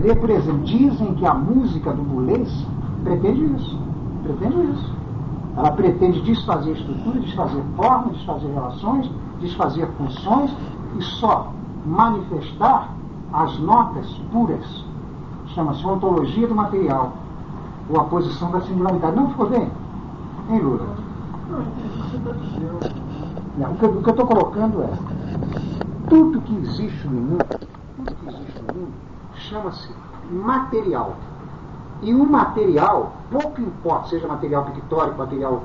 entender, por exemplo, dizem que a música do Boulez pretende isso. Pretende isso. Ela pretende desfazer estrutura, desfazer forma, desfazer relações, desfazer funções e só manifestar as notas puras. Chama-se ontologia do material, ou a posição da singularidade. Não ficou bem? Hein, Lula? Não, o que eu estou colocando é tudo que existe no mundo, chama-se material. E o material, pouco importa, seja material pictórico, material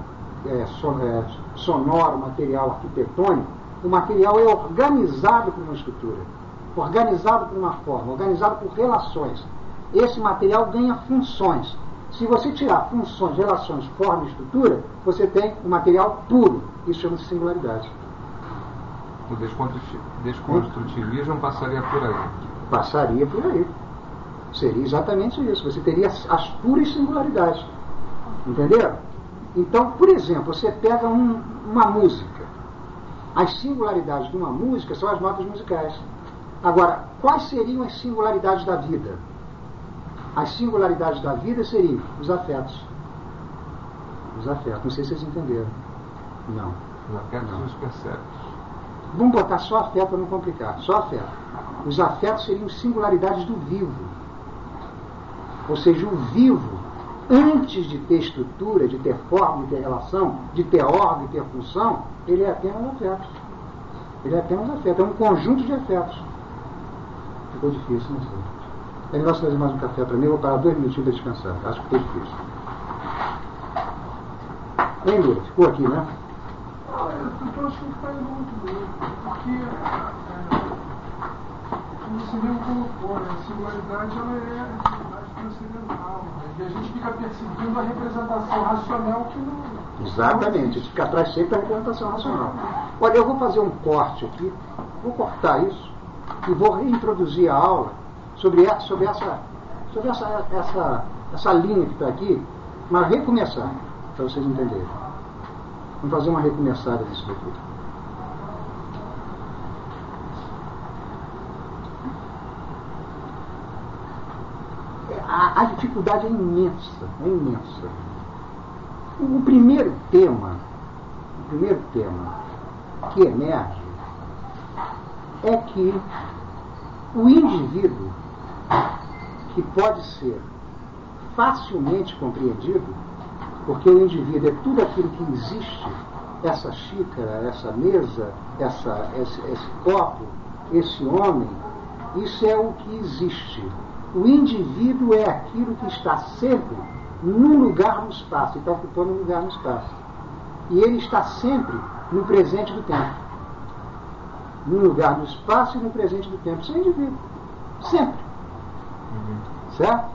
sonoro, material arquitetônico, o material é organizado por uma estrutura, organizado por uma forma, organizado por relações. Esse material ganha funções. Se você tirar funções, relações, forma e estrutura, você tem um material puro. Isso chama-se singularidade. O desconstrutivismo passaria por aí. Passaria por aí. Seria exatamente isso. Você teria as puras singularidades. Entenderam? Então, por exemplo, você pega uma música. As singularidades de uma música são as notas musicais. Agora, quais seriam as singularidades da vida? As singularidades da vida seriam os afetos. Os afetos. Não sei se vocês entenderam. Não. Os afetos são os percebes. Vamos botar só afeto para não complicar. Só afeto. Os afetos seriam singularidades do vivo. Ou seja, o vivo, antes de ter estrutura, de ter forma, de ter relação, de ter ordem, de ter função, ele é apenas afeto. Ele é apenas afeto. É um conjunto de afetos. Ficou difícil, não sei. É melhor você fazer mais um café para mim. Eu vou parar 2 minutinhos para descansar. Acho que ficou difícil. Hein, Lula? Ficou aqui, né? Eu acho que faz muito bem, porque você mesmo colocou, né? A singularidade ela é a atividade transcendental, né? E a gente fica perseguindo a representação racional que não... Exatamente, a gente fica atrás sempre da representação racional. Olha, eu vou fazer um corte aqui, vou cortar isso e vou reintroduzir a aula sobre essa linha que está aqui, mas recomeçar, para vocês entenderem. Vamos fazer uma recomeçada disso daqui. A dificuldade é imensa, é imensa. O primeiro tema que emerge é que o indivíduo, que pode ser facilmente compreendido, porque o indivíduo é tudo aquilo que existe, essa xícara, essa mesa, esse copo, esse homem, isso é o que existe. O indivíduo é aquilo que está sempre num lugar no espaço, está ocupando um lugar no espaço. E ele está sempre no presente do tempo. No lugar no espaço e no presente do tempo. Isso é indivíduo. Sempre. Certo?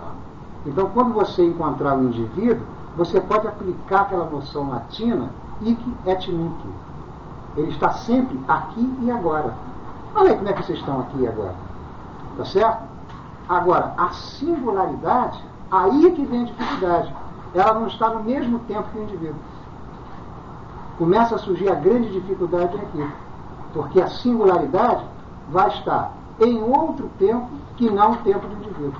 Então, quando você encontrar um indivíduo, você pode aplicar aquela noção latina, hic et nunc. Ele está sempre aqui e agora. Olha aí como é que vocês estão aqui e agora. Tá certo? Agora, a singularidade, aí é que vem a dificuldade. Ela não está no mesmo tempo que o indivíduo. Começa a surgir a grande dificuldade aqui. Porque a singularidade vai estar em outro tempo que não o tempo do indivíduo.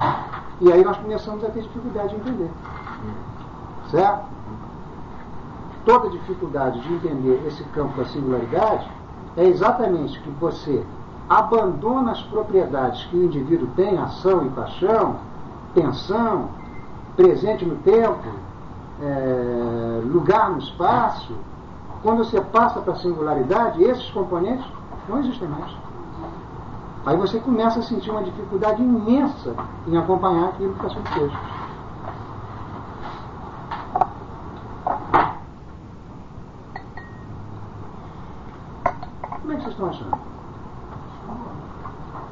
E aí nós começamos a ter dificuldade de entender. Certo? Toda dificuldade de entender esse campo da singularidade é exatamente que você abandona as propriedades que o indivíduo tem, ação e paixão, tensão, presente no tempo, lugar no espaço. Quando você passa para a singularidade, esses componentes não existem mais. Aí você começa a sentir uma dificuldade imensa em acompanhar aquilo que está sendo feito. Como é que vocês estão achando?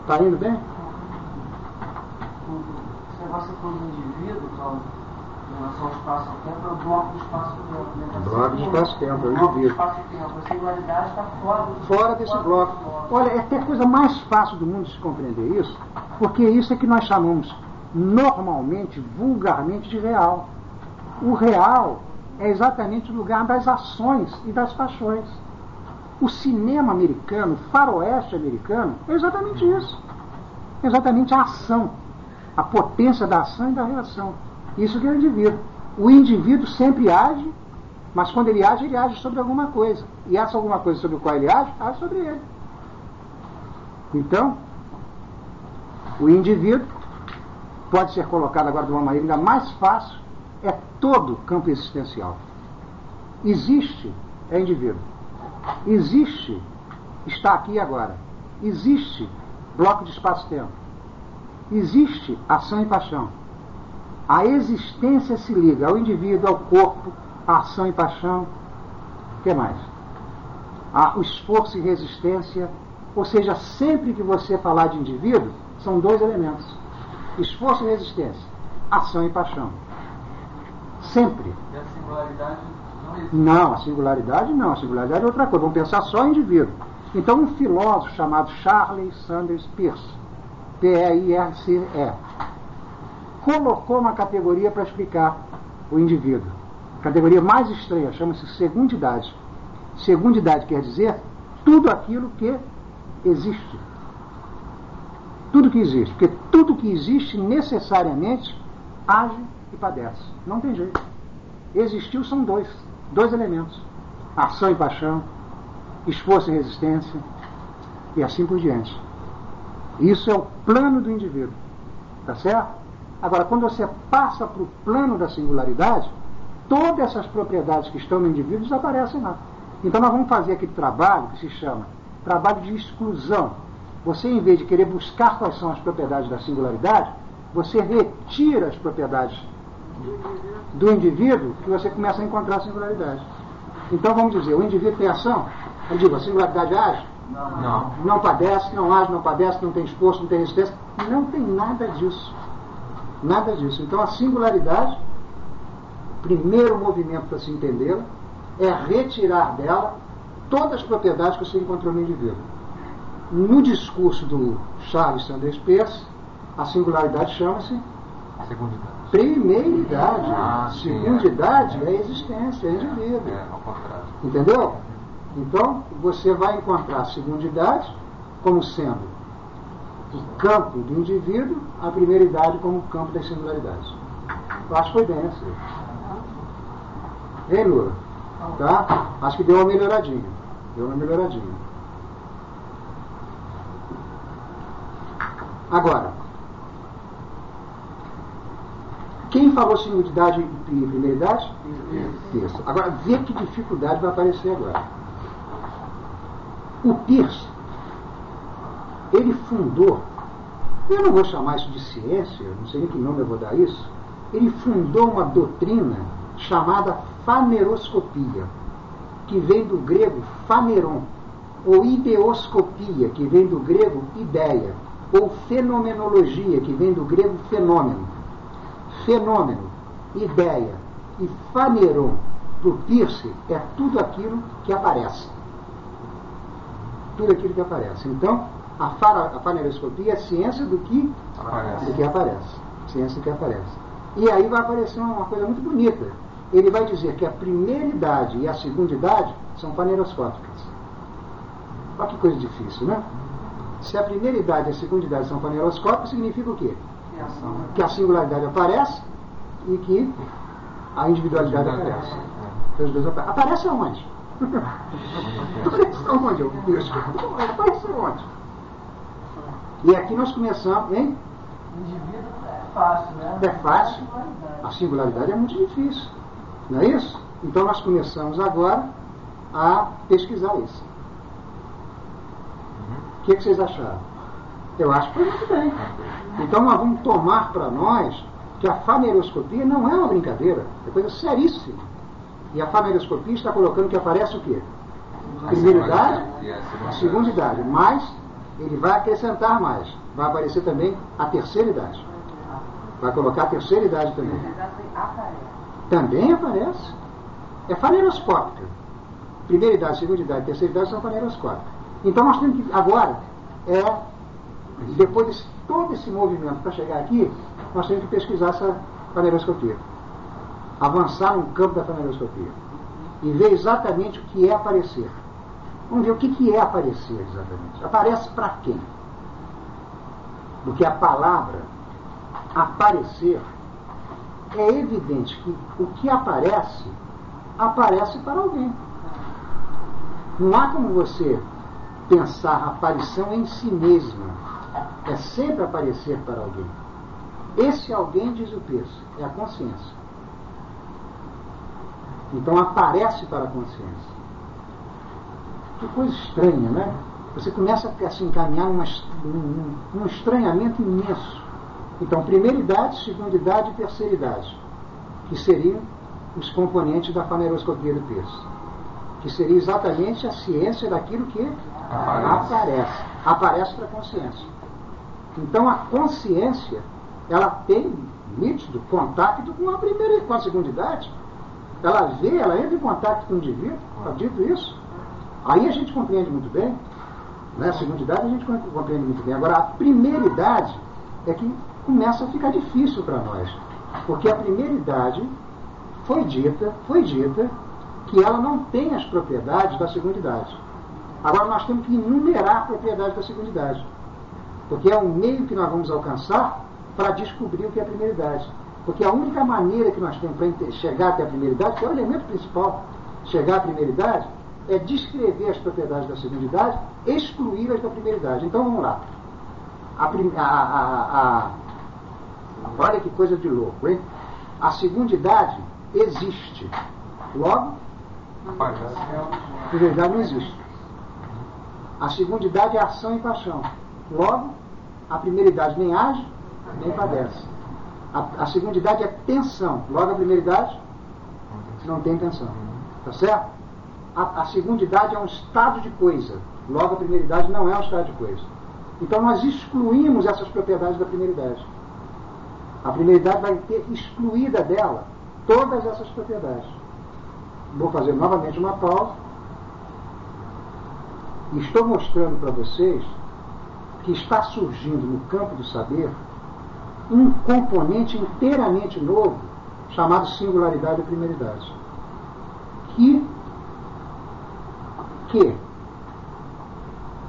Está indo bem? Esse negócio com o indivíduo, em relação ao espaço-tempo, é o bloco do espaço-tempo. Né? Bloco do espaço-tempo, é o bloco do indivíduo. espaço-tempo. A singularidade está fora desse bloco. Olha, é até a coisa mais fácil do mundo de se compreender isso, porque isso é que nós chamamos normalmente, vulgarmente, de real. O real é exatamente o lugar das ações e das paixões. O cinema americano, o faroeste americano, é exatamente isso. É exatamente a ação. a potência da ação e da reação. Isso que é o indivíduo. O indivíduo sempre age, mas quando ele age sobre alguma coisa. E essa alguma coisa sobre a qual ele age sobre ele. Então, o indivíduo pode ser colocado agora de uma maneira ainda mais fácil, é todo campo existencial. Existe, é indivíduo. Existe, está aqui agora. Existe, bloco de espaço-tempo. Existe ação e paixão. A existência se liga ao indivíduo, ao corpo, à ação e paixão. O que mais? O esforço e resistência. Ou seja, sempre que você falar de indivíduo, são dois elementos. Esforço e resistência. Ação e paixão. Sempre. E a singularidade não existe? Não, a singularidade não. A singularidade é outra coisa. Vamos pensar só em indivíduo. Então, um filósofo chamado Charles Sanders Peirce, P-E-I-R-C-E, colocou uma categoria para explicar o indivíduo. A categoria mais estranha, chama-se segundidade. Segundidade quer dizer tudo aquilo que existe. Tudo que existe. Porque tudo que existe necessariamente age e padece. Não tem jeito. Existiu são dois elementos. Ação e paixão, esforço e resistência, e assim por diante. Isso é o plano do indivíduo. Tá certo? Agora, quando você passa para o plano da singularidade, todas essas propriedades que estão no indivíduo desaparecem lá. Então nós vamos fazer aquele trabalho que se chama trabalho de exclusão. Você, em vez de querer buscar quais são as propriedades da singularidade, você retira as propriedades do indivíduo que você começa a encontrar a singularidade. Então vamos dizer, o indivíduo tem ação? Eu digo, a singularidade age? Não. Não padece, não age, não padece, não tem esforço, não tem resistência. Não tem nada disso. Nada disso. Então a singularidade, primeiro movimento para se entendê-la, é retirar dela todas as propriedades que você encontrou no indivíduo. No discurso do Charles Sanders Peirce, a singularidade chama-se Segundidade. primeiridade. Sim, Segundidade é existência, é indivíduo. Ao contrário. Entendeu? Então, você vai encontrar a segundidade como sendo o campo do indivíduo, a primeiridade como o campo das singularidades. Eu acho que foi bem assim. Hein, Lula? Tá? Acho que deu uma melhoradinha. Agora, quem falou singularidade e primeiridade? Isso. Agora, vê que dificuldade vai aparecer agora. O Peirce, ele fundou, eu não vou chamar isso de ciência, não sei nem que nome eu vou dar isso, ele fundou uma doutrina chamada faneroscopia, que vem do grego faneron, ou ideoscopia, que vem do grego ideia, ou fenomenologia, que vem do grego fenômeno. Fenômeno, ideia e faneron, para o Peirce, é tudo aquilo que aparece. Tudo aquilo que aparece. Então, a faneroscopia é ciência do que aparece. Ciência do que aparece. E aí vai aparecer uma coisa muito bonita. Ele vai dizer que a primeiridade e a segundidade são faneroscópicas. Olha que coisa difícil, né? Se a primeiridade e a segundidade são faneroscópicas, significa o quê? Que a singularidade aparece e que a individualidade aparece. Então, os dois aparece aonde? Aparece aonde? Aparece aonde? E aqui nós começamos, hein? O indivíduo é fácil, né? É fácil. A singularidade é muito difícil. Não é isso? Então nós começamos agora a pesquisar isso. O que vocês acharam? Eu acho que foi muito bem. Então nós vamos tomar para nós que a faneroscopia não é uma brincadeira, é coisa seríssima. E a faneroscopia está colocando que aparece o quê? A primeiridade, a segundidade, mas ele vai acrescentar mais. Vai aparecer também a terceira idade. Vai colocar a terceira idade também. Também aparece. É faneroscópica. Primeira idade, segunda idade, terceira idade são faneroscópicas. Então nós temos que, agora, depois de todo esse movimento para chegar aqui, nós temos que pesquisar essa faneroscopia. Avançar no campo da faneroscopia. E ver exatamente o que é aparecer. Vamos ver o que é aparecer exatamente. Aparece para quem? Porque a palavra aparecer, é evidente que o que aparece, aparece para alguém. Não há como você pensar a aparição em si mesma. É sempre aparecer para alguém. Esse alguém, diz o texto, é a consciência. Então aparece para a consciência. Que coisa estranha, né? Você começa a se encaminhar num estranhamento imenso. Então, primeira idade, segunda idade e terceira idade, que seriam os componentes da faneiroscopia do texto, que seria exatamente a ciência daquilo que aparece para a consciência. Então, a consciência, ela tem nítido contato com a primeira e com a segunda idade. Ela vê, ela entra em contato com o indivíduo, está dito isso. Aí a gente compreende muito bem, né? A segunda idade a gente compreende muito bem. Agora, a primeira idade é que começa a ficar difícil para nós, porque a primeira idade foi dita que ela não tem as propriedades da segunda idade. Agora nós temos que enumerar a propriedade da segunda idade, porque é o meio que nós vamos alcançar para descobrir o que é a primeira idade. Porque a única maneira que nós temos para chegar até a primeira idade, que é o elemento principal, chegar à primeira idade, é descrever as propriedades da segunda idade, excluí-las da primeira idade. Então vamos lá. Olha que coisa de louco, hein? A segunda idade existe. Logo, a primeira idade não existe. A segunda idade é ação e paixão. Logo, a primeira idade nem age, nem padece. A segunda idade é tensão. Logo, a primeira idade não tem tensão. Tá certo? A segunda idade é um estado de coisa. Logo, a primeira idade não é um estado de coisa. Então, nós excluímos essas propriedades da primeira idade. A primeira idade vai ter excluída dela todas essas propriedades. Vou fazer novamente uma pausa. E estou mostrando para vocês que está surgindo no campo do saber um componente inteiramente novo, chamado singularidade da primeira idade. Que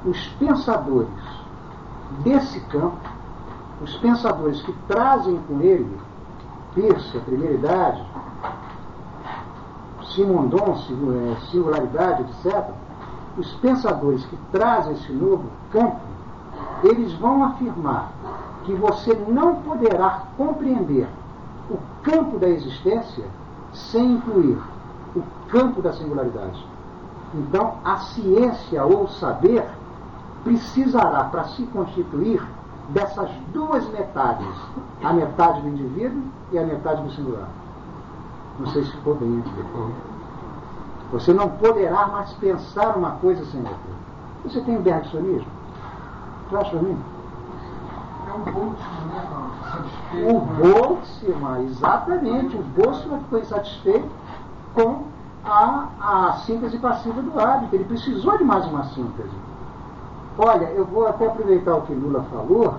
os pensadores desse campo, os pensadores que trazem com ele Peirce, a primeira idade, Simondon, singularidade, etc., os pensadores que trazem esse novo campo, eles vão afirmar que você não poderá compreender o campo da existência sem incluir o campo da singularidade. Então, a ciência ou o saber precisará, para se constituir, dessas duas metades, a metade do indivíduo e a metade do singular. Não sei se ficou bem aqui. Você não poderá mais pensar uma coisa sem outra. Você tem o bergsonismo? Traz para mim. É o Boltzmann, né? Satisfeito. O Boltzmann, exatamente. O Boltzmann foi satisfeito com a síntese passiva do hábito. Ele precisou de mais uma síntese. Olha, eu vou até aproveitar o que Lula falou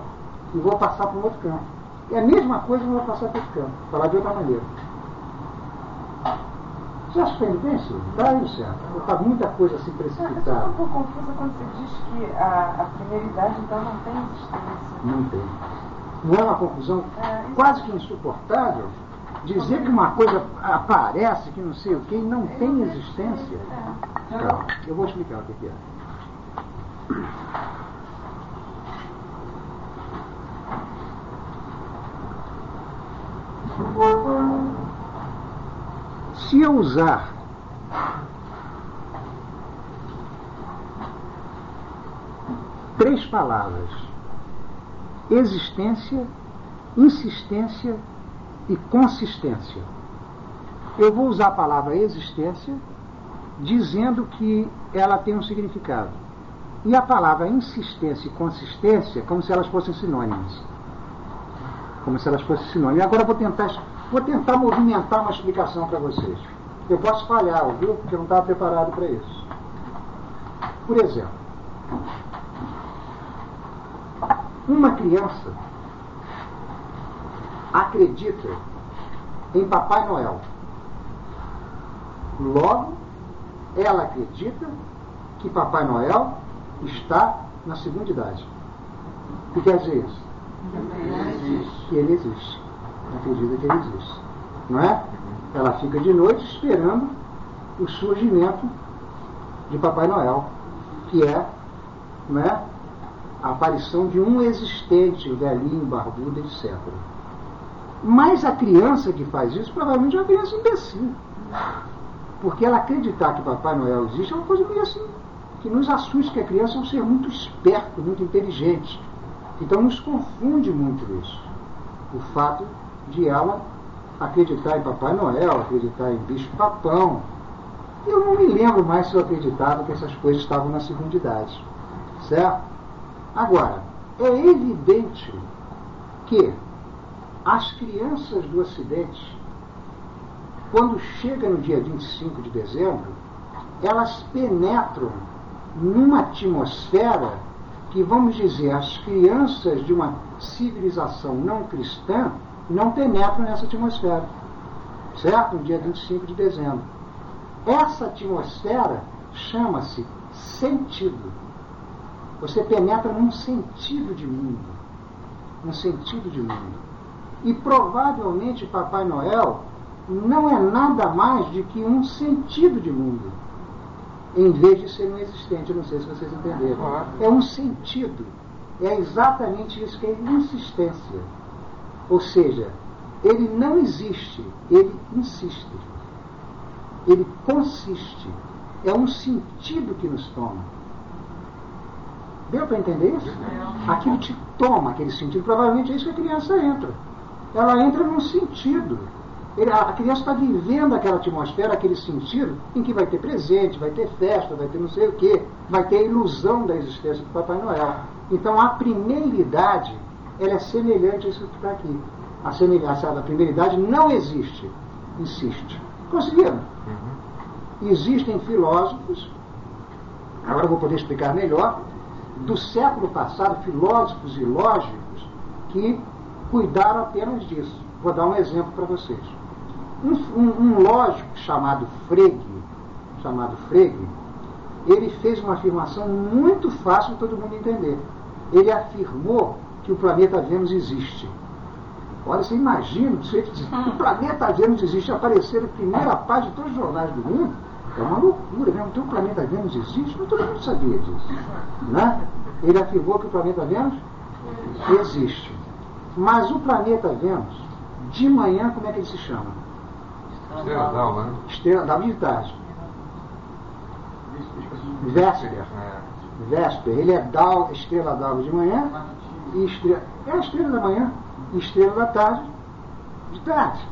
e vou passar para um outro campo. É a mesma coisa, mas vou passar para outro campo. Falar de outra maneira. Você acha que está indo bem, Silvio? Está aí, certo? Está muita coisa assim precipitada. Eu estou um pouco confusa quando você diz que a primeira idade, então, não tem existência. Não tem. Não é uma confusão quase que insuportável dizer que uma coisa aparece, que não sei o que, e não tem existência? Calma, eu vou explicar o que é. Se eu usar três palavras: existência, insistência e consistência, eu vou usar a palavra existência dizendo que ela tem um significado, e a palavra insistência e consistência como se elas fossem sinônimas. Como se elas fossem sinônimas. E agora eu vou tentar movimentar uma explicação para vocês. Eu posso falhar, viu? Porque eu não estava preparado para isso. Por exemplo, uma criança acredita em Papai Noel. Logo, ela acredita que Papai Noel está na segunda idade. O que quer dizer isso? que ele existe. Acredita que ele existe. Não é? Ela fica de noite esperando o surgimento de Papai Noel, que é, não é, a aparição de um existente, velhinho, barbudo, etc. Mas a criança que faz isso provavelmente é uma criança imbecil. Porque ela acreditar que Papai Noel existe é uma coisa meio assim, que nos assusta, que a criança é um ser muito esperto, muito inteligente. Então nos confunde muito isso. O fato de ela acreditar em Papai Noel, acreditar em bicho-papão. Eu não me lembro mais se eu acreditava que essas coisas estavam na segunda idade. Certo? Agora, é evidente que as crianças do Ocidente, quando chega no dia 25 de dezembro, elas penetram numa atmosfera que, vamos dizer, as crianças de uma civilização não cristã não penetram nessa atmosfera. Certo? No dia 25 de dezembro. Essa atmosfera chama-se sentido. Você penetra num sentido de mundo. Um sentido de mundo. E provavelmente Papai Noel não é nada mais do que um sentido de mundo, em vez de ser um existente. Eu não sei se vocês entenderam. É um sentido. É exatamente isso que é insistência. Ou seja, ele não existe, ele insiste. Ele consiste. É um sentido que nos toma. Deu para entender isso? Aquilo te toma, aquele sentido. Provavelmente é isso que a criança entra. Ela entra num sentido. A criança está vivendo aquela atmosfera, aquele sentido, em que vai ter presente, vai ter festa, vai ter não sei o quê, vai ter a ilusão da existência do Papai Noel. Então a primeira idade, ela é semelhante a isso que está aqui. A semelhança da primeira idade não existe, insiste. Conseguiram? Existem filósofos, agora eu vou poder explicar melhor, do século passado, filósofos e lógicos que cuidaram apenas disso. Vou dar um exemplo para vocês. Um lógico chamado Frege, ele fez uma afirmação muito fácil de todo mundo entender. Ele afirmou que o planeta Vênus existe. Olha, você imagina o sujeito dizer que o planeta Vênus existe, aparecer na primeira página de todos os jornais do mundo. É uma loucura, né? Então o planeta Vênus existe, mas todo mundo sabia disso. Né? Ele afirmou que o planeta Vênus existe. Mas o planeta Vênus, de manhã, como é que ele se chama? Estrela d'alva, né? Estrela d'alva de tarde. Véspera. Ele é estrela d'alva de manhã e é a estrela da manhã e estrela da tarde de tarde.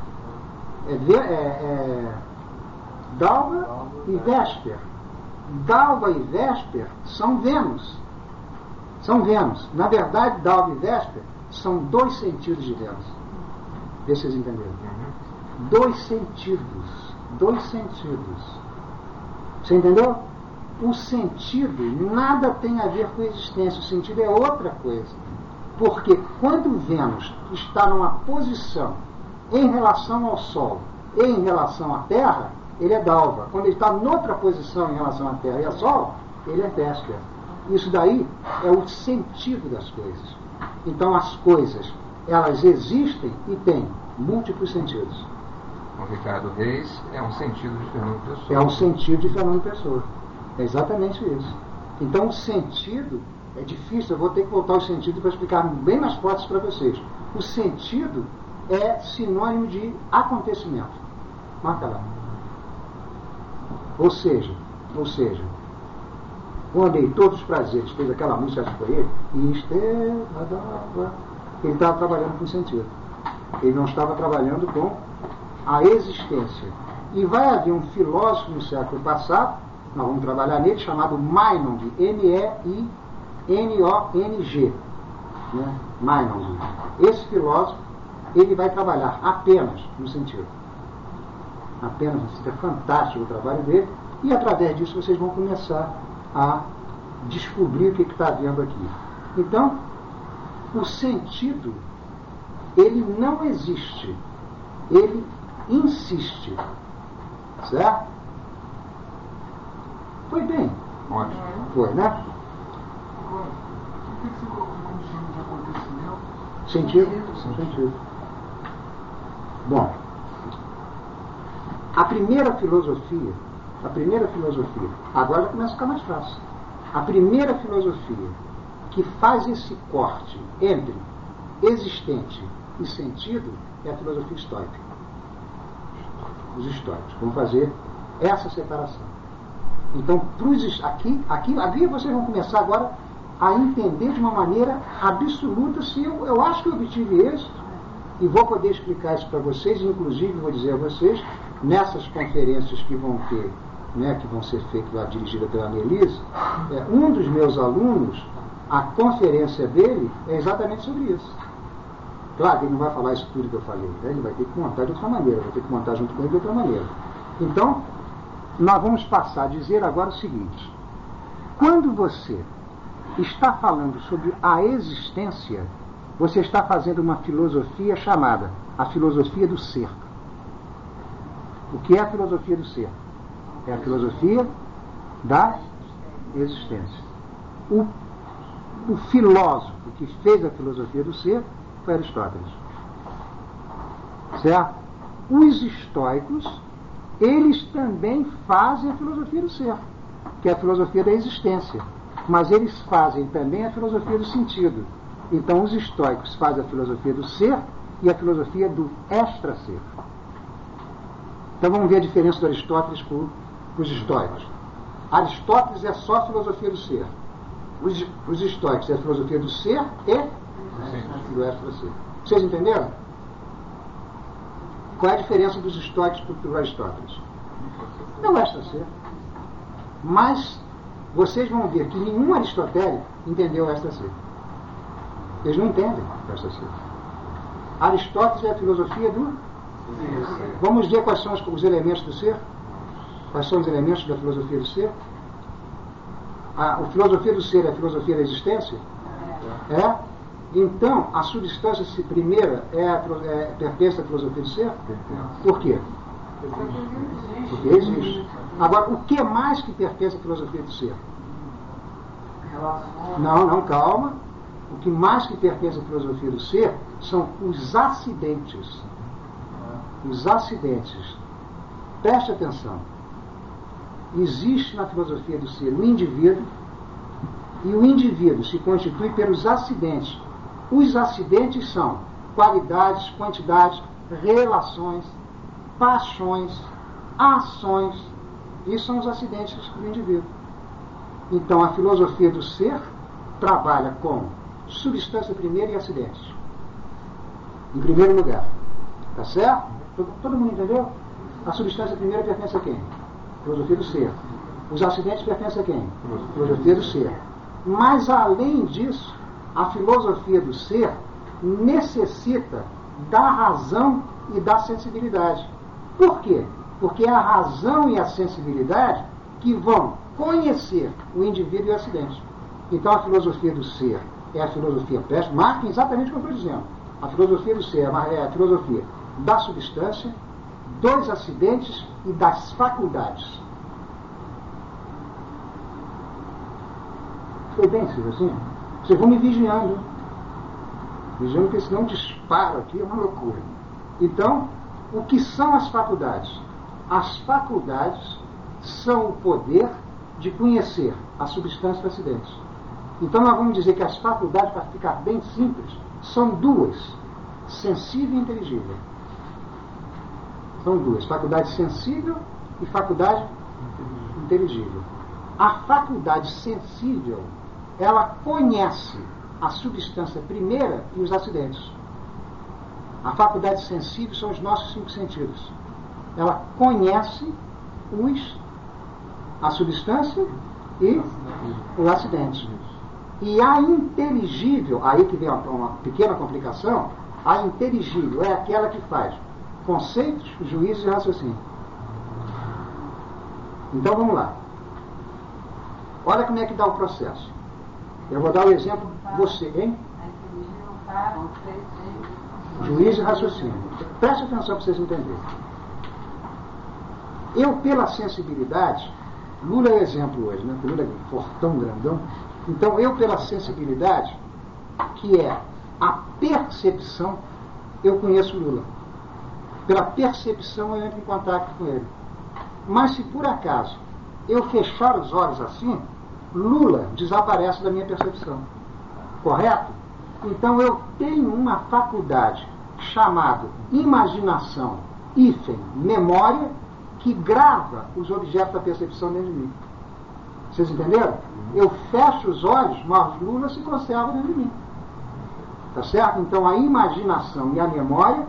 D'alva e véspera. D'alva e véspera são Vênus. Na verdade, d'alva e véspera são dois sentidos de Vênus. Vê se vocês entenderam. Dois sentidos. Você entendeu? O sentido nada tem a ver com a existência. O sentido é outra coisa. Porque quando Vênus está numa posição em relação ao Sol e em relação à Terra, ele é d'alva. Quando ele está noutra posição em relação à Terra e ao Sol, ele é véspera. Isso daí é o sentido das coisas. Então as coisas, elas existem e têm múltiplos sentidos. O Ricardo Reis é um sentido de Fernando Pessoa. É um sentido de Fernando Pessoa. É exatamente isso. Então o sentido é difícil, eu vou ter que voltar ao sentido para explicar bem mais fortes para vocês. O sentido é sinônimo de acontecimento. Marca lá. Ou seja, quando em Todos os Prazeres fez aquela música, acho que foi ele, ele estava trabalhando com sentido. Ele não estava trabalhando com a existência. E vai haver um filósofo no século passado, nós vamos trabalhar nele, chamado Meinong, M-E-I-N-O-N-G. Né? Meinong. Esse filósofo, ele vai trabalhar apenas no sentido. Apenas no sentido. É fantástico o trabalho dele. E através disso vocês vão começar a descobrir o que está havendo aqui. Então, o sentido, ele não existe. Ele insiste. Certo? Foi bem. Ótimo. Foi, né? O que você colocou como chama de acontecimento? Sentido? Sentido. Bom, a primeira filosofia, agora começa a ficar mais fácil. A primeira filosofia que faz esse corte entre existente e sentido é a filosofia estoica. Os estoicos vão fazer essa separação. Então, aqui vocês vão começar agora a entender de uma maneira absoluta se eu acho que eu obtive êxito e vou poder explicar isso para vocês, inclusive vou dizer a vocês, nessas conferências que vão ter, né, que vão ser feitas lá, dirigida pela Annelise, um dos meus alunos, a conferência dele é exatamente sobre isso. Claro que ele não vai falar isso tudo que eu falei, né? Ele vai ter que montar de outra maneira, vai ter que montar junto com ele de outra maneira. Então, nós vamos passar a dizer agora o seguinte: quando você está falando sobre a existência, você está fazendo uma filosofia chamada a filosofia do ser. O que é a filosofia do ser? É a filosofia da existência. O filósofo que fez a filosofia do ser foi Aristóteles. Certo? Os estoicos, eles também fazem a filosofia do ser, que é a filosofia da existência. Mas eles fazem também a filosofia do sentido. Então os estoicos fazem a filosofia do ser e a filosofia do extra-ser. Então vamos ver a diferença do Aristóteles para os estoicos. Aristóteles é só a filosofia do ser. Os estoicos é a filosofia do ser e do extra-ser. Vocês entenderam? Qual é a diferença dos estoicos para os Aristóteles? Não é extra-ser. Mas vocês vão ver que nenhum aristotélico entendeu o extra-ser. Eles não entendem o extra-ser. Aristóteles é a filosofia do... Vamos ver quais são os elementos do ser? Quais são os elementos da filosofia do ser? A filosofia do ser é a filosofia da existência? É? Então, a substância primeira pertence à filosofia do ser? Por quê? Porque existe. Agora, o que mais que pertence à filosofia do ser? Não, calma. O que mais que pertence à filosofia do ser são os acidentes. Os acidentes. Preste atenção. Existe na filosofia do ser o indivíduo, e o indivíduo se constitui pelos acidentes. Os acidentes são qualidades, quantidades, relações, paixões, ações. Isso são os acidentes do indivíduo. Então a filosofia do ser trabalha com substância primeira e acidentes. Em primeiro lugar. Tá certo? Todo mundo entendeu? A substância primeira pertence a quem? Filosofia do ser. Os acidentes pertencem a quem? Filosofia do ser. Mas além disso, a filosofia do ser necessita da razão e da sensibilidade. Por quê? Porque é a razão e a sensibilidade que vão conhecer o indivíduo e o acidente. Então a filosofia do ser é a filosofia, marquem exatamente o que eu estou dizendo. A filosofia do ser é a filosofia da substância, dos acidentes e das faculdades. Foi bem, Silvio, assim? Vocês vão me vigiando. Vigiando, porque senão disparo aqui, é uma loucura. Então, o que são as faculdades? As faculdades são o poder de conhecer a substância dos acidentes. Então nós vamos dizer que as faculdades, para ficar bem simples, são duas: sensível e inteligível. São duas: faculdade sensível e faculdade inteligível. A faculdade sensível, ela conhece a substância primeira e os acidentes. A faculdade sensível são os nossos 5 sentidos. Ela conhece a substância e os acidentes. E a inteligível, aí que vem uma pequena complicação, a inteligível é aquela que faz conceitos, juízos e raciocínio. Então vamos lá. Olha como é que dá o processo. Eu vou dar o exemplo de você, hein? Juízo e raciocínio. Preste atenção para vocês entenderem. Eu, pela sensibilidade, Lula é exemplo hoje, né? Porque Lula é fortão, grandão. Então, eu, pela sensibilidade, que é a percepção, eu conheço Lula. Pela percepção, eu entro em contato com ele. Mas se por acaso eu fechar os olhos assim, Lula desaparece da minha percepção. Correto? Então eu tenho uma faculdade chamada imaginação, memória, que grava os objetos da percepção dentro de mim. Vocês entenderam? Eu fecho os olhos, mas Lula se conserva dentro de mim. Tá certo? Então a imaginação e a memória,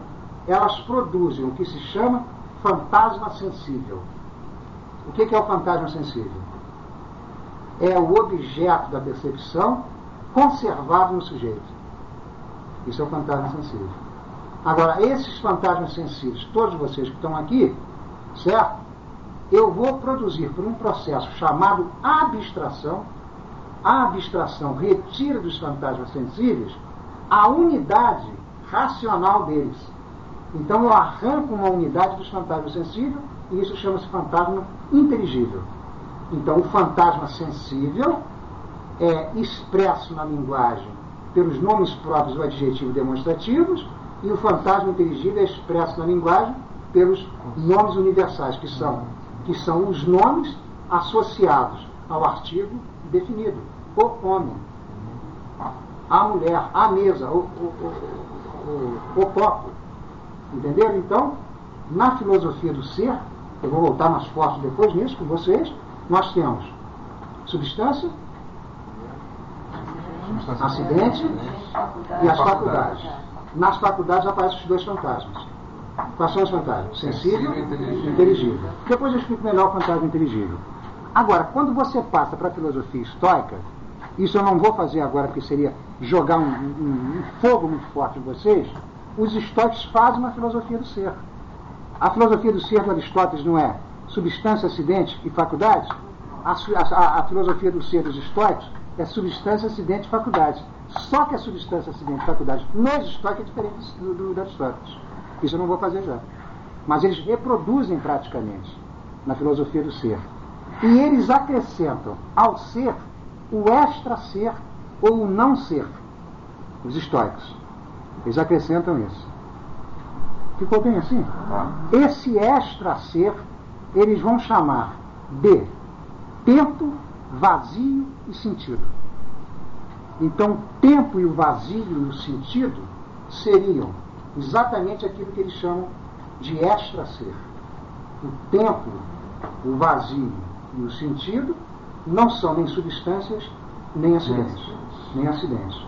elas produzem o que se chama fantasma sensível. O que é o fantasma sensível? É o objeto da percepção conservado no sujeito. Isso é o fantasma sensível. Agora, esses fantasmas sensíveis, todos vocês que estão aqui, certo? Eu vou produzir por um processo chamado abstração. A abstração retira dos fantasmas sensíveis a unidade racional deles. Então eu arranco uma unidade dos fantasmas sensíveis e isso chama-se fantasma inteligível. Então o fantasma sensível é expresso na linguagem pelos nomes próprios ou adjetivos demonstrativos, e o fantasma inteligível é expresso na linguagem pelos nomes universais, que são os nomes associados ao artigo definido. O homem, a mulher, a mesa, o copo. Entenderam? Então, na filosofia do ser, eu vou voltar mais forte depois nisso com vocês, nós temos substância, acidente e as faculdades. Nas faculdades aparecem os dois fantasmas. Quais são os fantasmas? Sensível e inteligível. Depois eu explico melhor o fantasma inteligível. Agora, quando você passa para a filosofia estoica, isso eu não vou fazer agora porque seria jogar um fogo muito forte em vocês, os estoicos fazem uma filosofia do ser. A filosofia do ser do Aristóteles não é substância, acidente e faculdades? A filosofia do ser dos estoicos é substância, acidente e faculdades. Só que a substância, acidente e faculdades nos estoicos é diferente do Aristóteles. Isso eu não vou fazer já. Mas eles reproduzem praticamente na filosofia do ser. E eles acrescentam ao ser o extra-ser ou o não-ser. Os estoicos. Eles acrescentam isso. Ficou bem assim? Esse extra-ser eles vão chamar de tempo, vazio e sentido. Então, o tempo e o vazio e o sentido seriam exatamente aquilo que eles chamam de extra-ser. O tempo, o vazio e o sentido não são nem substâncias, nem acidentes.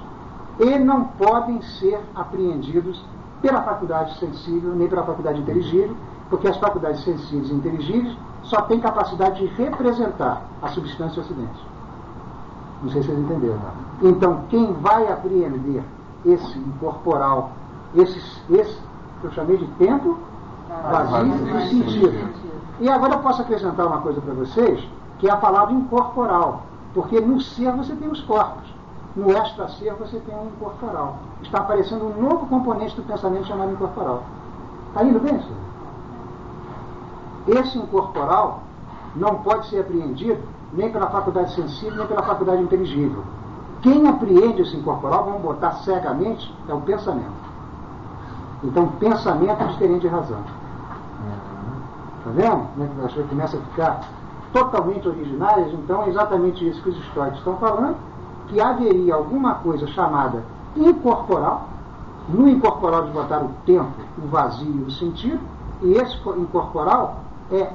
E não podem ser apreendidos pela faculdade sensível, nem pela faculdade inteligível, porque as faculdades sensíveis e inteligíveis só têm capacidade de representar a substância e o acidente. Não sei se vocês entenderam. Então, quem vai apreender esse incorporal, esse que eu chamei de tempo, vazio e sentido. E agora eu posso acrescentar uma coisa para vocês, que é a palavra incorporal. Porque no ser você tem os corpos. No extra-ser você tem um incorporal. Está aparecendo um novo componente do pensamento chamado incorporal. Está indo bem, senhor? Esse incorporal não pode ser apreendido nem pela faculdade sensível, nem pela faculdade inteligível. Quem apreende esse incorporal, vamos botar cegamente, é o pensamento. Então, pensamento é diferente de razão. Está vendo? Como é que as coisas começam a ficar totalmente originárias? Então, é exatamente isso que os estoicos estão falando, que haveria alguma coisa chamada incorporal. No incorporal eles botaram o tempo, o vazio e o sentido, e esse incorporal é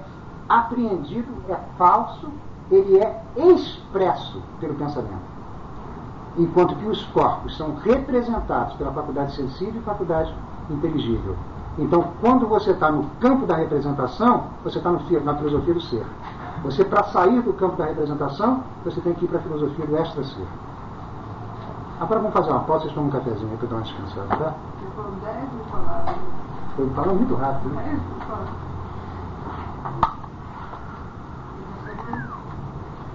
apreendido, é falso, ele é expresso pelo pensamento. Enquanto que os corpos são representados pela faculdade sensível e faculdade inteligível. Então, quando você está no campo da representação, você está na filosofia do ser. Você, para sair do campo da representação, você tem que ir para a filosofia do extra-ser. Agora vamos fazer uma pausa, vocês tomam um cafezinho aí para dar uma descansada, tá? Foram 10 mil palavras. Foi falando muito rápido, né? 10 mil palavras.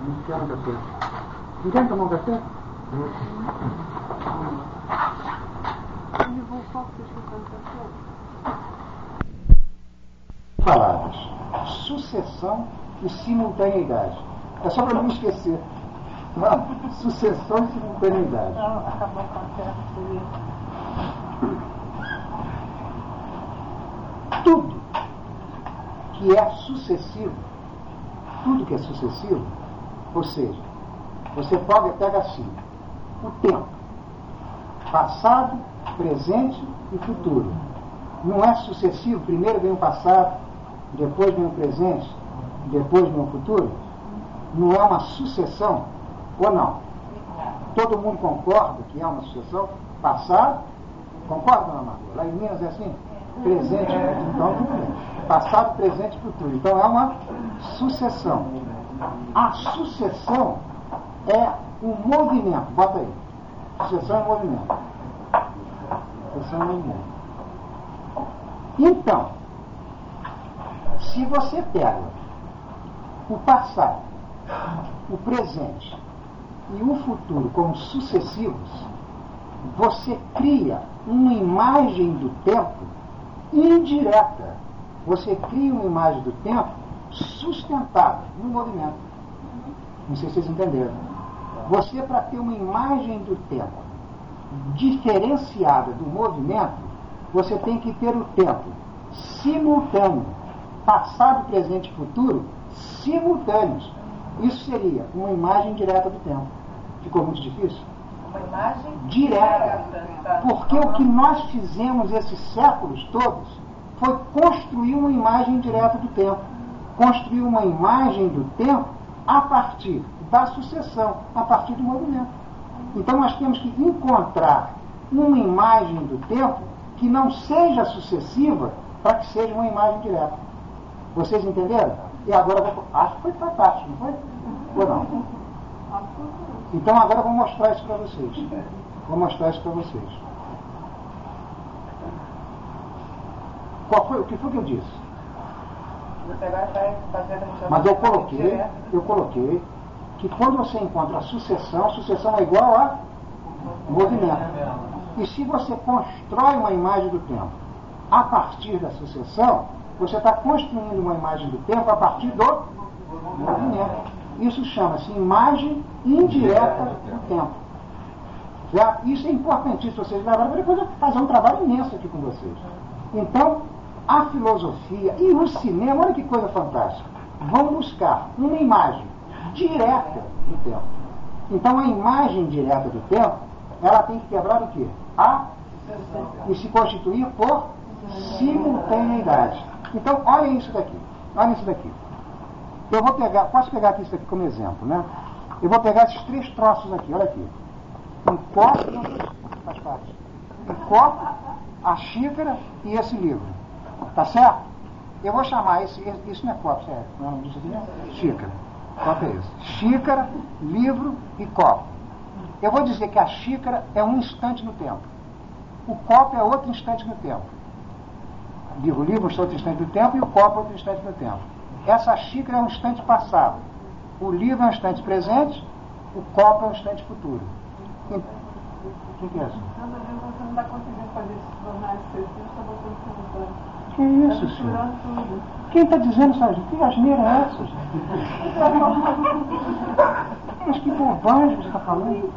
Não quero um café. Não querem tomar um café? Ele voltou para o Palavras. Sucessão e simultaneidade. É só para não me esquecer. Não, sucessão e simultaneidade. Não, acabou com a que é sucessivo, tudo que é sucessivo, ou seja, você pega assim, o tempo, passado, presente e futuro. Não é sucessivo, primeiro vem o passado, depois vem o presente, depois vem o futuro? Não é uma sucessão, ou não? Todo mundo concorda que é uma sucessão? Passado, concorda, dona Maria? Lá em Minas é assim? Presente, então, passado, presente e futuro. Então é uma sucessão. A sucessão é um movimento, bota aí. Sucessão é movimento. Sucessão é movimento. Então, se você pega o passado, o presente e o futuro como sucessivos, você cria uma imagem do tempo indireta. Você cria uma imagem do tempo sustentada no movimento. Não sei se vocês entenderam. Você, para ter uma imagem do tempo diferenciada do movimento, você tem que ter o tempo simultâneo, passado, presente e futuro, simultâneos. Isso seria uma imagem direta do tempo. Ficou muito difícil? Uma imagem direta. Porque o que nós fizemos esses séculos todos foi construir uma imagem direta do tempo. Construir uma imagem do tempo a partir da sucessão, a partir do movimento. Então nós temos que encontrar uma imagem do tempo que não seja sucessiva para que seja uma imagem direta. Vocês entenderam? E agora acho que foi fantástico, não foi? Ou não? Então agora eu vou mostrar isso para vocês. Vou mostrar isso para vocês. O que foi que eu disse? Você agora vai fazer a Mas eu coloquei que quando você encontra a sucessão é igual a movimento. E se você constrói uma imagem do tempo a partir da sucessão, você está construindo uma imagem do tempo a partir do movimento. Isso chama-se imagem indireta do tempo. Já? Isso é importantíssimo. Vocês levaram, depois eu vou fazer um trabalho imenso aqui com vocês. Então, a filosofia e o cinema, olha que coisa fantástica, vão buscar uma imagem direta do tempo. Então, a imagem direta do tempo, ela tem que quebrar o quê? E se constituir por simultaneidade. Então, olhem isso daqui. Olhem isso daqui. Eu vou pegar, posso pegar aqui isso aqui como exemplo, né? Eu vou pegar esses três troços aqui, olha aqui. Um copo, faz parte. Um copo, a xícara e esse livro. Tá certo? Eu vou chamar isso não é copo, certo? Não, isso aqui não é xícara. Copo é esse. Xícara, livro e copo. Eu vou dizer que a xícara é um instante no tempo. O copo é outro instante no tempo. O livro é outro instante do tempo e o copo é outro instante do tempo. Essa xícara é um instante passado. O livro é um instante presente, o copo é um instante futuro. O que é isso? Você não está conseguindo fazer esses jornais que vocês estão botando simultâneo. Que isso, senhor? Quem está dizendo isso, gente? Que asneira é essa, gente? Mas que bobagem você está falando?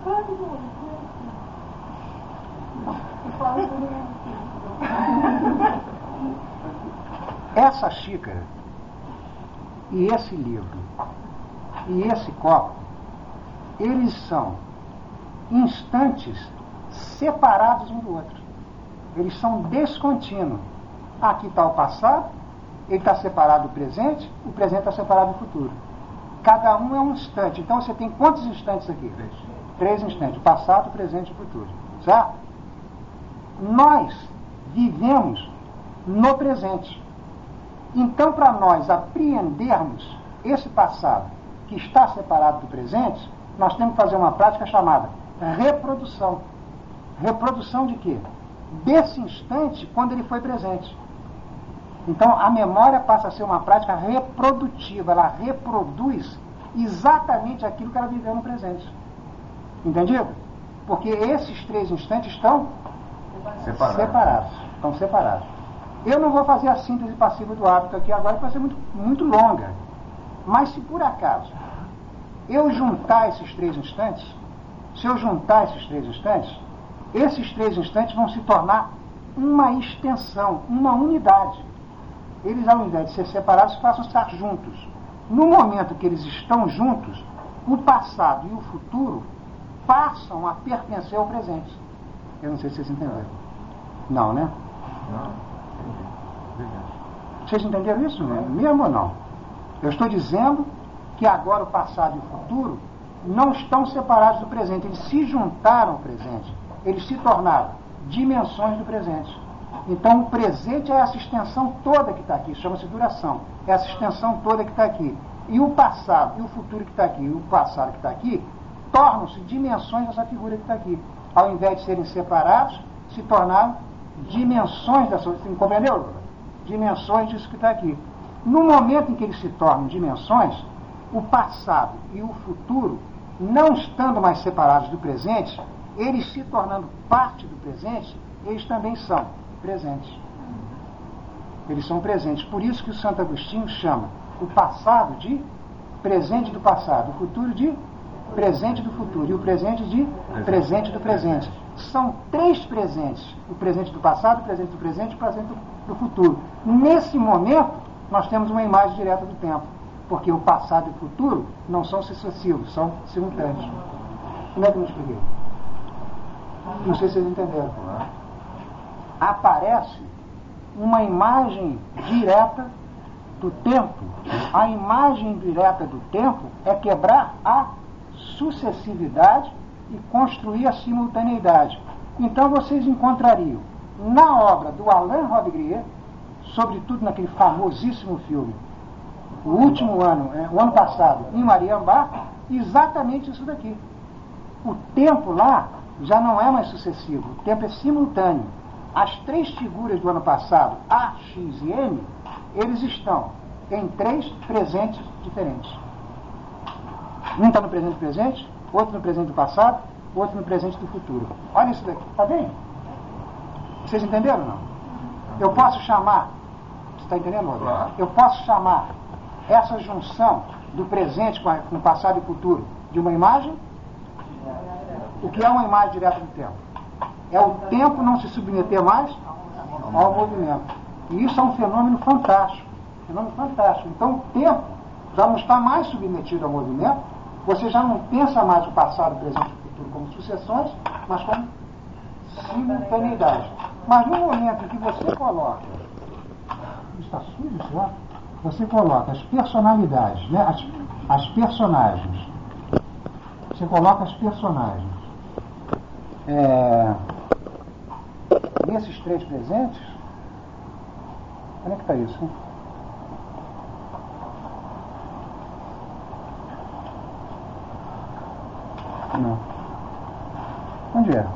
Essa xícara e esse livro e esse copo, eles são instantes separados um do outro. Eles são descontínuos. Aqui está o passado, ele está separado do presente, o presente está separado do futuro. Cada um é um instante. Então você tem quantos instantes aqui? 3 instantes. Passado, presente e futuro. Certo? Nós vivemos no presente. Então, para nós apreendermos esse passado que está separado do presente, nós temos que fazer uma prática chamada reprodução. Reprodução de quê? Desse instante quando ele foi presente. Então, a memória passa a ser uma prática reprodutiva. Ela reproduz exatamente aquilo que ela viveu no presente. Entendido? Porque esses 3 instantes estão separados. Estão separados. Eu não vou fazer a síntese passiva do hábito aqui agora, porque vai ser muito, muito longa. Mas se por acaso eu juntar esses 3 instantes, esses 3 instantes vão se tornar uma extensão, uma unidade. eles, ao invés de ser separados, passam a estar juntos. No momento que eles estão juntos, o passado e o futuro passam a pertencer ao presente. Eu não sei se vocês entenderam. Não, né? Não. Vocês entenderam isso mesmo ou não? Eu estou dizendo que agora o passado e o futuro não estão separados do presente. Eles se juntaram ao presente. Eles se tornaram dimensões do presente. Então o presente é essa extensão toda que está aqui, chama-se duração. É essa extensão toda que está aqui. E o passado e o futuro que está aqui, e o passado que está aqui, tornam-se dimensões dessa figura que está aqui. Ao invés de serem separados, se tornaram dimensões dessa. Você compreendeu? Dimensões disso que está aqui. No momento em que eles se tornam dimensões, o passado e o futuro, não estando mais separados do presente, eles se tornando parte do presente, eles também são presentes. Eles são presentes. Por isso que o Santo Agostinho chama o passado de presente do passado, o futuro de presente do futuro e o presente de presente do presente. São três presentes: o presente do passado, o presente do presente e o presente do futuro. Nesse momento, nós temos uma imagem direta do tempo, porque o passado e o futuro não são sucessivos, são simultâneos. Como é que eu me expliquei? Não sei se vocês entenderam. Aparece uma imagem direta do tempo. A imagem direta do tempo é quebrar a sucessividade e construir a simultaneidade. Então vocês encontrariam na obra do Alain Robbe-Grillet, sobretudo naquele famosíssimo filme o ano passado, em Mariambá, exatamente isso daqui. O tempo lá já não é mais sucessivo, o tempo é simultâneo. As três figuras do ano passado, A, X e N, eles estão em três presentes diferentes. Um está no presente do presente, outro no presente do passado, outro no presente do futuro. Olha isso daqui, está bem? Vocês entenderam ou não? Eu posso chamar, você está entendendo, Rodrigo? Claro. Eu posso chamar essa junção do presente com o passado e o futuro de uma imagem? O que é uma imagem direta do tempo? É o tempo não se submeter mais ao movimento. E isso é um fenômeno fantástico. Então o tempo já não está mais submetido ao movimento, você já não pensa mais o passado, o presente e o futuro como sucessões, mas como simultaneidade. Mas no momento em que você coloca, está sujo isso lá? Você coloca as personalidades, né? as personagens. Você coloca as personagens nesses três presentes. Onde é que está isso? Hein? Não. Onde é?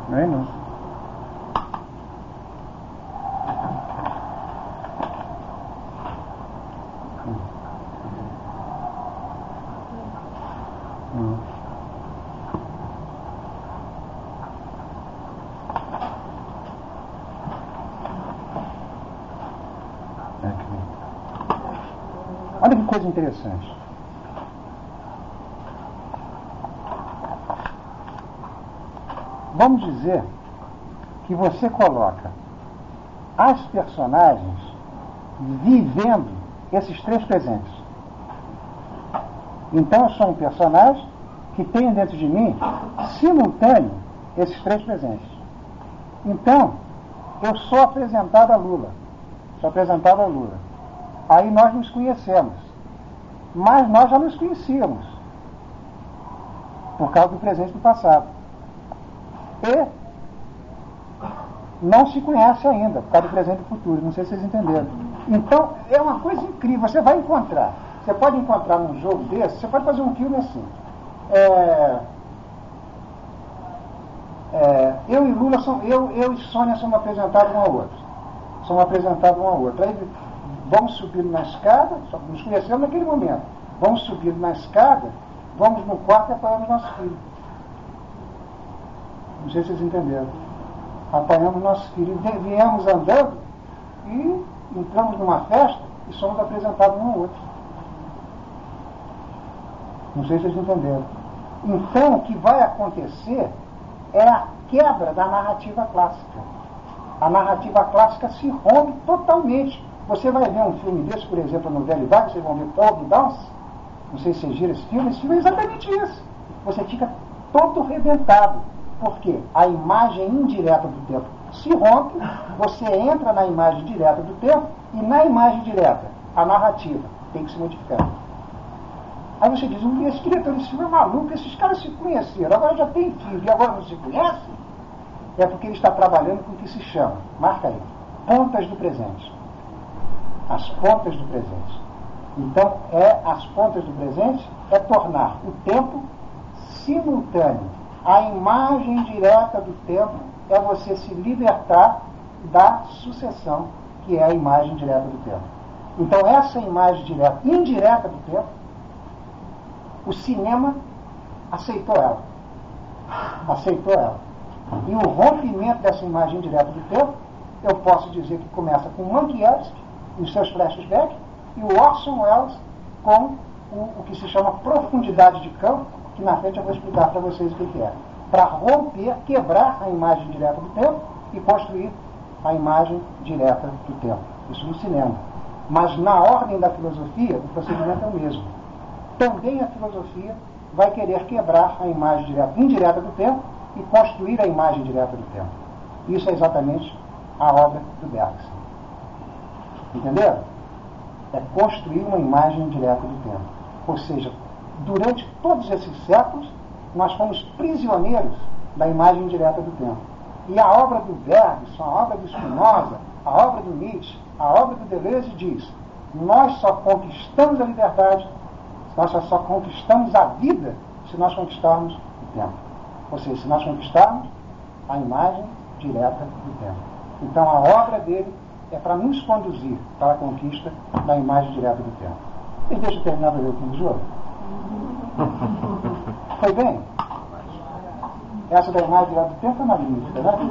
Não é não. Olha que coisa interessante. Vamos dizer que você coloca as personagens vivendo esses três presentes. Então eu sou um personagem que tem dentro de mim, simultâneo, esses três presentes. Então, eu sou apresentado a Lula. Aí nós nos conhecemos. Mas nós já nos conhecíamos. Por causa do presente e do passado. E não se conhece ainda, por causa do presente e do futuro. Não sei se vocês entenderam. Então, é uma coisa incrível. Você vai encontrar. Você pode encontrar num jogo desse, você pode fazer um filme assim. Eu e Lula, eu e Sônia somos apresentados um ao outro. Aí vamos subindo na escada, nos conhecemos naquele momento. Vamos subindo na escada, vamos no quarto e apanhamos nosso filho. Não sei se vocês entenderam. Apanhamos nosso filho. Viemos andando e entramos numa festa e somos apresentados um ao outro. Não sei se vocês entenderam. Então, o que vai acontecer é a quebra da narrativa clássica. A narrativa clássica se rompe totalmente. Você vai ver um filme desse, por exemplo, a novela Vague, vocês vão ver Talk Dance. Não sei se vocês viram esse filme é exatamente isso. Você fica todo rebentado. Por quê? A imagem indireta do tempo se rompe, você entra na imagem direta do tempo, e na imagem direta, a narrativa tem que se modificar. Aí você diz, esse diretor desse filme é maluco, esses caras se conheceram, agora já tem filho, e agora não se conhecem? É porque ele está trabalhando com o que se chama, marca aí, pontas do presente. As pontas do presente. Então, as pontas do presente é tornar o tempo simultâneo. A imagem direta do tempo é você se libertar da sucessão, que é a imagem direta do tempo. Então, essa imagem direta, indireta do tempo, o cinema aceitou ela. Aceitou ela. E o rompimento dessa imagem direta do tempo, eu posso dizer que começa com Mankiewicz e os seus flashbacks, e o Orson Welles com o que se chama profundidade de campo, que na frente eu vou explicar para vocês o que é. Para romper, quebrar a imagem direta do tempo e construir a imagem direta do tempo. Isso no cinema. Mas na ordem da filosofia, o procedimento é o mesmo. Também a filosofia vai querer quebrar a imagem direta, indireta do tempo e construir a imagem direta do tempo. Isso é exatamente a obra do Bergson. Entenderam? É construir uma imagem direta do tempo. Ou seja, durante todos esses séculos, nós fomos prisioneiros da imagem direta do tempo. E a obra do Bergson, a obra do Spinoza, a obra do Nietzsche, a obra do Deleuze diz: nós só conquistamos a liberdade, nós só conquistamos a vida se nós conquistarmos o tempo. Ou seja, se nós conquistarmos a imagem direta do tempo. Então a obra dele é para nos conduzir para a conquista da imagem direta do tempo. E deixa eu terminar para ver o fim do jogo. Foi bem? Essa da imagem direta do tempo é magnífica, né?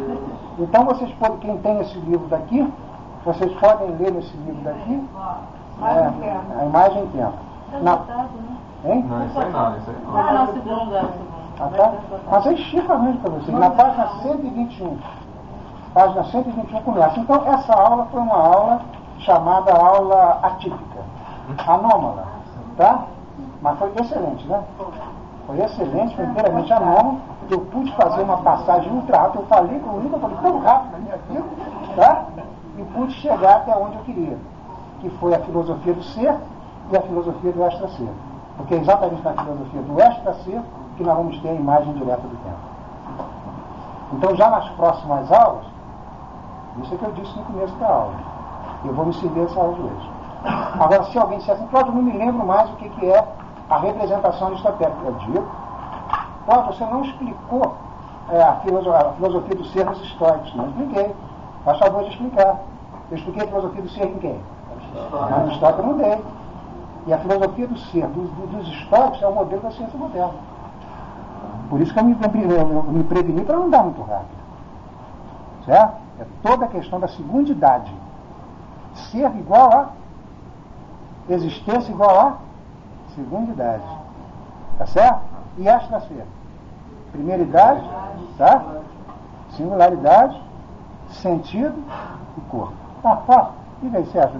Então vocês podem, quem tem esse livro daqui, vocês podem ler nesse livro daqui a imagem em tempo. Hein? Não, isso aí não, isso aí não. Ah, não, segunda. Tá? Mas aí chica mesmo para vocês. Na página 121. Página 121 começa. Então, essa aula foi uma aula chamada aula atípica, anômala, tá? Mas foi excelente, né? Foi excelente, foi inteiramente anômalo. Eu pude fazer uma passagem ultra rápida. Eu falei com o livro, eu falei tão rápido na minha vida, tá? E pude chegar até onde eu queria, que foi a filosofia do ser e a filosofia do extra-ser. Porque é exatamente na filosofia do extra-ser que nós vamos ter a imagem direta do tempo. Então, já nas próximas aulas, isso é que eu disse no começo da aula, eu vou me servir essa aula de hoje. Agora, se alguém disser assim, Cláudio, eu não me lembro mais o que é a representação aristotélica, eu digo, Cláudio, você não explicou a filosofia do ser nos estoicos. Não expliquei. Faz favor de explicar. Eu expliquei a filosofia do ser em quem? Mas no estoico eu não dei. E a filosofia do ser, dos estoicos, é o modelo da ciência moderna. Por isso que eu me preveni para não dar muito rápido. Certo? É toda a questão da segundidade. Ser igual a existência igual a segundidade. Tá certo? E extra-ser. Primeiridade, tá? Singularidade, sentido e corpo. Tá fácil. Diga aí, Sérgio.